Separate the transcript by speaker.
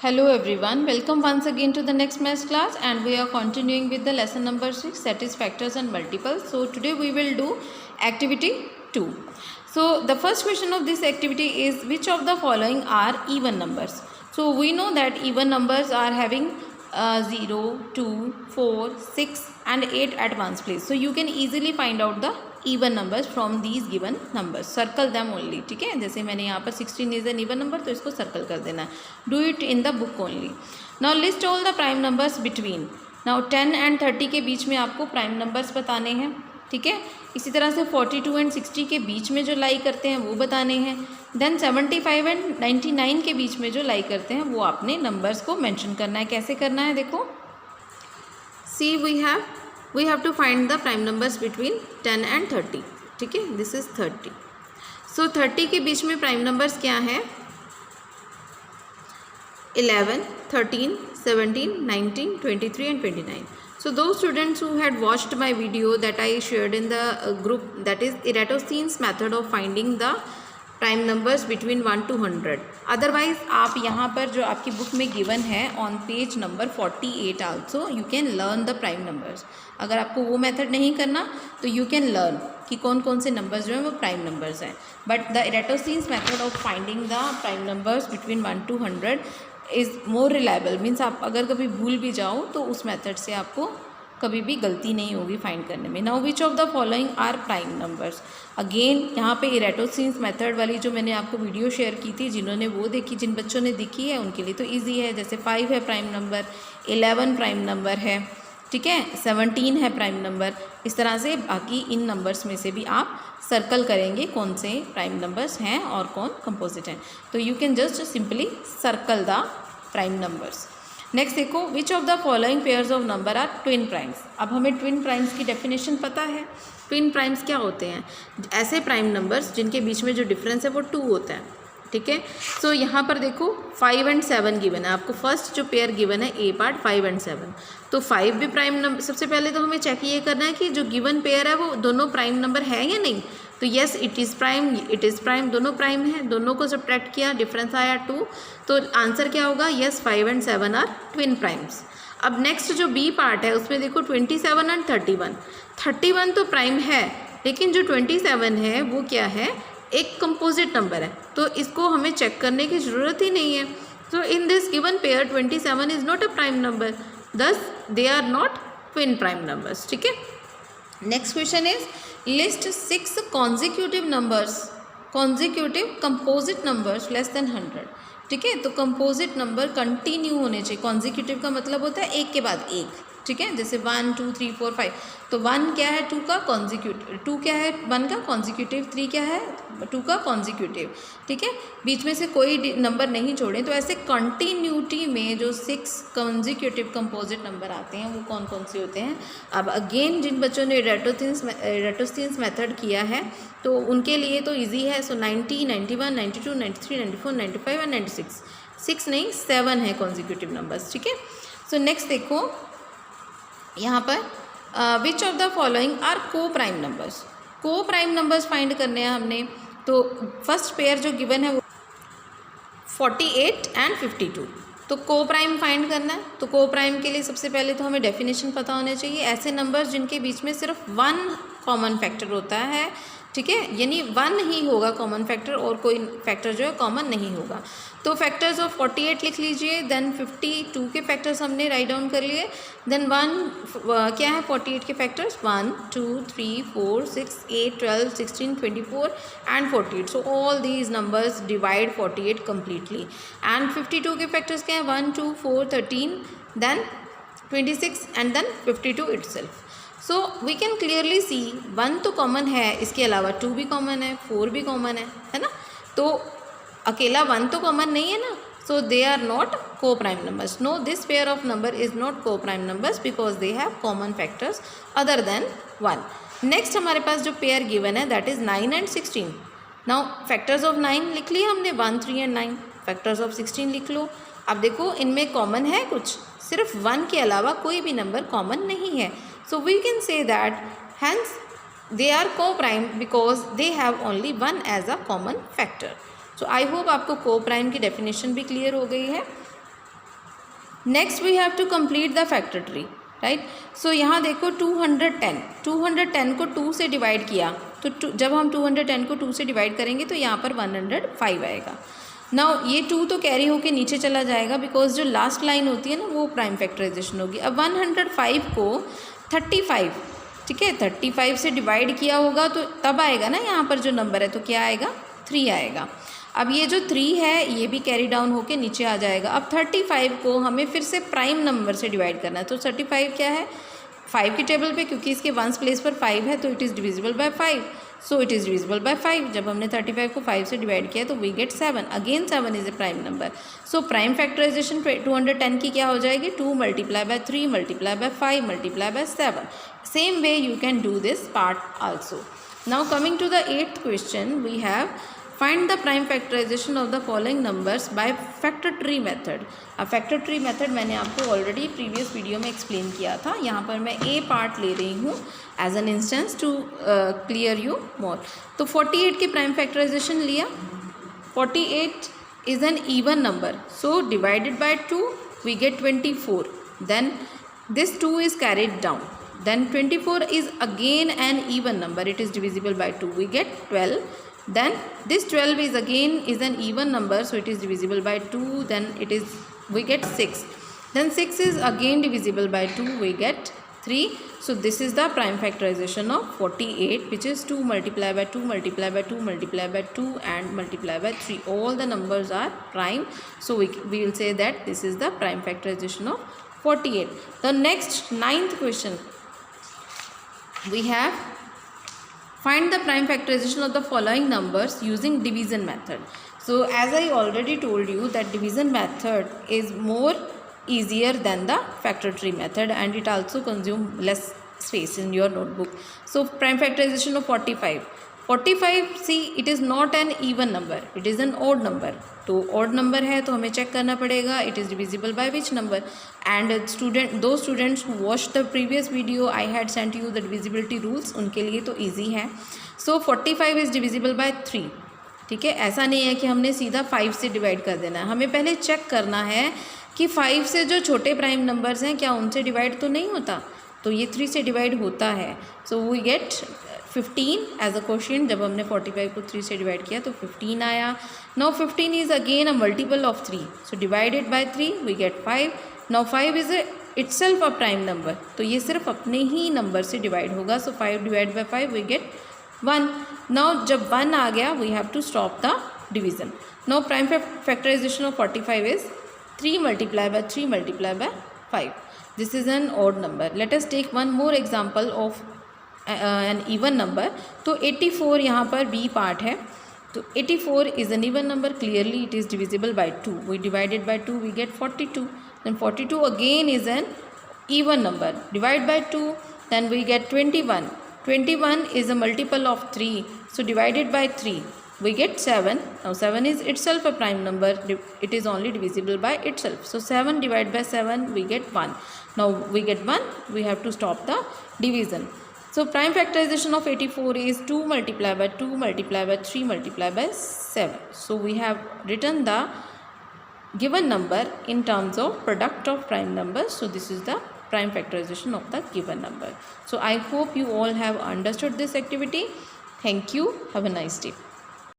Speaker 1: Hello everyone, welcome once again to the next maths class and we are continuing with the lesson number 6 that is factors and multiples. So today we will do activity 2. So the first question of this activity is which of the following are even numbers. So we know that even numbers are having 0, 2, 4, 6 and 8 at one's place. So you can easily find out the even numbers from these given numbers. Circle them only. ठीक है, जैसे मैंने यहाँ पर 16 is an even number तो इसको circle कर देना है. Do it in the book only. Now list all the prime numbers between. Now 10 and 30 के बीच में आपको prime numbers बताने हैं. ठीक है, इसी तरह से 42 and 60 के बीच में जो लाई करते हैं वो बताने हैं. देन 75 and 99 के बीच में जो लाई करते हैं वो आपने नंबर्स को मेंशन करना है. कैसे करना है देखो. सी we have to find the prime numbers between 10 and 30. ठीक है, this is 30. So 30 के बीच में prime numbers क्या हैं? 11, 13, 17, 19, 23 and 29. So those students who had watched my video that I shared in the group, that is Eratosthenes method of finding the prime numbers between 1 to 100. Otherwise आप यहाँ पर जो आपकी book में गिवन है on page number 48 also you can learn the prime numbers. अगर आपको वो मेथड नहीं करना तो यू कैन लर्न कि कौन कौन से नंबर्स जो हैं वो प्राइम नंबर्स हैं. But the Eratosthenes method of finding the prime numbers between 1 to 100 is more reliable. Means आप अगर कभी भूल भी जाओ तो उस मेथड से आपको कभी भी गलती नहीं होगी फाइंड करने में. Now which of the following are prime numbers. Again यहाँ पे एराटोस्टीन्स मेथड वाली जो मैंने आपको वीडियो शेयर की थी, जिन्होंने वो देखी, जिन बच्चों ने देखी है उनके लिए तो इजी है. जैसे 5 है प्राइम नंबर, 11 प्राइम नंबर है, ठीक है, 17 है प्राइम नंबर. इस तरह से बाकी इन नंबर्स में से भी आप सर्कल करेंगे कौन से प्राइम नंबर्स हैं और कौन कंपोजिट हैं. तो you can just simply circle the prime numbers. Next देखो, which of the following pairs of number are twin primes. अब हमें ट्विन प्राइम्स की डेफिनेशन पता है. ट्विन प्राइम्स क्या होते हैं? ऐसे प्राइम नंबर्स जिनके बीच में जो डिफरेंस है वो 2 होता है. ठीक है, सो यहाँ पर देखो 5 and 7 गिवन है. आपको फर्स्ट जो पेयर गिवन है ए पार्ट 5 and 7, तो 5 भी प्राइम नंबर. सबसे पहले तो हमें चेक ये करना है कि जो गिवन पेयर है वो दोनों प्राइम नंबर है या नहीं. तो येस इट इज़ प्राइम, दोनों प्राइम है. दोनों को सब्ट्रैक्ट किया, डिफरेंस आया 2, तो आंसर क्या होगा? Yes 5 and 7 are twin primes. अब नेक्स्ट जो बी पार्ट है उसमें देखो 27 and 31. 31 तो प्राइम है, लेकिन जो 27 है वो क्या है? एक कंपोजिट नंबर है, तो इसको हमें चेक करने की ज़रूरत ही नहीं है. तो in this given pair 27 is not a prime number, thus they are not twin prime numbers. ठीक है, next question is list 6 consecutive numbers, consecutive composite numbers less than 100. ठीक है, तो कंपोजिट नंबर कंटिन्यू होने चाहिए. कॉन्जिक्यूटिव का मतलब होता है एक के बाद एक. ठीक है, जैसे 1 2 3 4 5, तो 1 क्या है? 2 का कॉन्जिक्यूटिव. 2 क्या है? 1 का कॉन्जिक्यूटिव. 3 क्या है? 2 का कॉन्जिक्यूटिव. ठीक है, बीच में से कोई नंबर नहीं छोड़ें. तो ऐसे कंटिन्यूटी में जो 6 कॉन्जिक्यूटिव कंपोजिट नंबर आते हैं वो कौन कौन से होते हैं? अब अगेन जिन बच्चों ने एराटोस्टीन्स मेथड किया है तो उनके लिए तो ईजी है. सो 90, 91, 92, 93, 94, 95 एंड 96. 6 नहीं 7 है कॉन्जिक्यूटिव नंबर्स. ठीक है, सो नेक्स्ट देखो यहाँ पर which of the following are coprime numbers. Coprime numbers find करने हैं हमने. तो फर्स्ट पेयर जो गिवन है वो 48 and 52. तो को प्राइम फाइंड करना है. तो को प्राइम के लिए सबसे पहले तो हमें डेफिनेशन पता होना चाहिए. ऐसे नंबर्स जिनके बीच में सिर्फ 1 कॉमन फैक्टर होता है. ठीक है, यानी 1 ही होगा कॉमन फैक्टर और कोई फैक्टर जो है कॉमन नहीं होगा. तो फैक्टर्स ऑफ 48 लिख लीजिए. देन 52 के फैक्टर्स हमने राइट डाउन कर लिए. देन 1 क्या है 48 के factors? 1 2 3 4 6 8 12 16 24 and 48. So all these numbers divide 48 completely. And 52 के फैक्टर्स क्या हैं? 1 2 4 13 then 26 and then 52 itself. So we can clearly see 1 तो कॉमन है, इसके अलावा 2 भी कॉमन है, 4 भी कॉमन है ना. तो अकेला 1 तो कॉमन नहीं है ना. So they are not coprime numbers. No, this pair of number is not coprime numbers because they have common factors other than 1. Next हमारे पास जो पेयर गिवन है that is 9 and 16. Now factors of 9 लिख लिए हमने, 1 3 and 9. Factors of 16 लिख लो. अब देखो इनमें कॉमन है कुछ, सिर्फ 1 के अलावा कोई भी नंबर कॉमन नहीं है. So we can say that hence they are co-prime because they have only 1 as a common factor. So I hope आपको co-prime की definition भी clear हो गई है. Next we have to complete the factor tree, right. So यहाँ देखो 210 को 2 से डिवाइड किया तो जब हम 210 को 2 से डिवाइड करेंगे तो यहाँ पर 105 आएगा. नाउ ये 2 तो कैरी होके नीचे चला जाएगा बिकॉज जो लास्ट लाइन होती है ना वो प्राइम फैक्टराइजेशन होगी. अब 105 को 35, ठीक है, 35 से डिवाइड किया होगा तो तब आएगा ना यहाँ पर जो नंबर है, तो क्या आएगा, 3 आएगा. अब ये जो 3 है ये भी कैरी डाउन होके नीचे आ जाएगा. अब 35 को हमें फिर से प्राइम नंबर से डिवाइड करना है. तो 35 क्या है, 5 की टेबल पे, क्योंकि इसके वंस प्लेस पर 5 है तो it is divisible bye 5. So it is divisible bye 5. जब हमने 35 को 5 से डिवाइड किया तो we get 7. Again 7 is a prime number. So prime factorization 210 की क्या हो जाएगी, 2 multiply by 3 multiply by 5 multiply by 7. Same way you can do this part also. Now coming to the 8th question, we have find the prime factorization of the following numbers by factor tree method. अब factor tree method मैंने आपको already previous video में explain किया था. यहाँ पर मैं A part ले रही हूँ as an instance to clear you more. तो 48 की prime factorization लिया. 48 is an even number, so divided by 2 we get 24. Then this 2 is carried down. Then 24 is again an even number, it is divisible by 2, we get 12. Then this 12 is again is an even number, so it is divisible by 2, then we get 6. Then 6 is again divisible by 2, we get 3. So this is the prime factorization of 48, which is 2 multiplied by 2 multiplied by 2 multiplied by 2 and multiplied by 3. All the numbers are prime, so we will say that this is the prime factorization of 48. The next 9th question, we have find the prime factorization of the following numbers using division method. So as I already told you that division method is more easier than the factor tree method and it also consume less space in your notebook. So prime factorization of 45, see it is not an even number, it is an odd number. तो odd number है तो हमें check करना पड़ेगा it is divisible by which number. And those students who watched the previous video I had sent you the divisibility rules, उनके लिए तो easy है. So 45 is divisible by 3, ठीक है. ऐसा नहीं है कि हमने सीधा 5 से डिवाइड कर देना है, हमें पहले चेक करना है कि 5 से जो छोटे प्राइम नंबर्स हैं क्या उनसे डिवाइड तो नहीं होता, तो ये 3 से डिवाइड होता है. So we get 15 as a question. जब हमने 45 को 3 से डिवाइड किया तो 15 आया. Now 15 is again a multiple of 3, so divided by 3 we get 5. Now 5 is itself a prime number, तो ये सिर्फ अपने ही नंबर से डिवाइड होगा. So 5 divide by 5 we get 1. Now जब 1 आ गया we have to stop the division. Now prime factorization of 45 is 3 multiply by 3 multiply by 5. This is N odd number. Let us take one more example of an even number. तो 84 यहाँ पर B part है. तो 84 is an even number, clearly it is divisible by 2. We divided by 2 we get 42. Then 42 again is an even number, divide by 2, then we get 21. 21 is a multiple of 3, so divided by 3 we get 7. Now 7 is itself a prime number, it is only divisible by itself, so 7 divided by 7 we get 1. Now we get 1, we have to stop the division. So prime factorization of 84 is 2 multiplied by 2 multiplied by 3 multiplied by 7. So we have written the given number in terms of product of prime numbers. So this is the prime factorization of the given number. So I hope you all have understood this activity. Thank you. Have a nice day.